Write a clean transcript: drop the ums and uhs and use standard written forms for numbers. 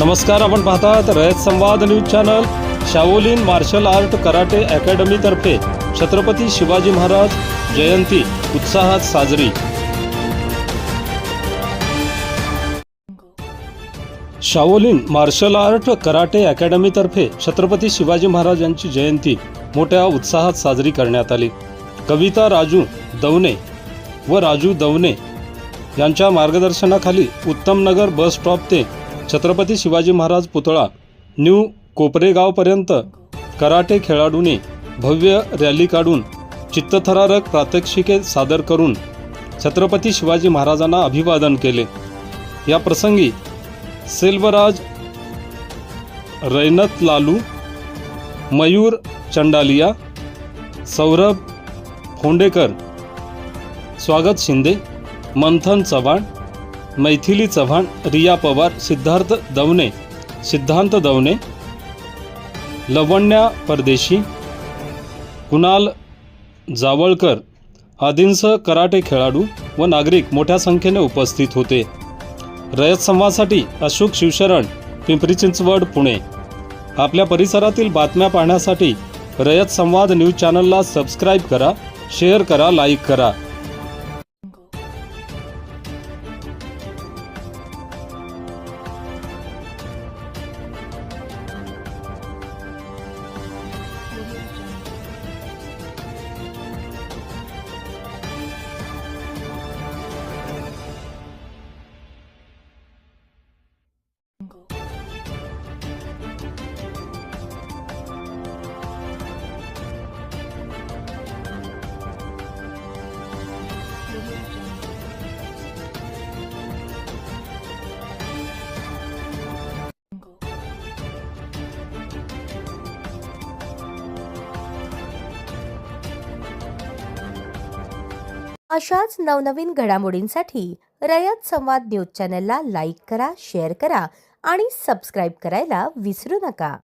नमस्कार, आपण पाहतात Rayat Samvad news channel. Shaolin martial art karate academy तर्फे छत्रपती शिवाजी महाराज जयंती उत्साहात साजरी. Shaolin martial art karate academy तर्फे छत्रपती शिवाजी महाराज यांची जयंती मोठ्या उत्साहात साजरी करण्यात आली. कविता राजू दवणे व राजू दवणे यांच्या मार्गदर्शनाखाली उत्तमनगर बस स्टॉप ते छत्रपती शिवाजी महाराज पुतळा न्यू कोपरेगावपर्यंत कराटे खेळाडूंनी भव्य रॅली काढून चित्तथरारक प्रात्यक्षिके सादर करून छत्रपती शिवाजी महाराजांना अभिवादन केले. या प्रसंगी सेल्वराज रैनत लालू, मयूर चंडालिया, सौरभ फोंडेकर, स्वागत शिंदे, मंथन चव्हाण, मैथिली चव्हाण, रिया पवार, सिद्धांत दवणे, लवण्या परदेशी, कुणाल जावळकर आदींसह कराटे खेळाडू व नागरिक मोठ्या संख्येने उपस्थित होते. रयत संवादसाठी अशोक शिवशरण, पिंपरी चिंचवड, पुणे. आपल्या परिसरातील बातम्या पाहण्यासाठी रयत संवाद न्यूज चॅनलला सबस्क्राईब करा, शेअर करा, लाईक करा. अशाच नवनवीन घडामोडींसाठी रयत संवाद न्यूज चॅनलला लाईक करा, शेअर करा आणि सबस्क्राईब करायला विसरू नका.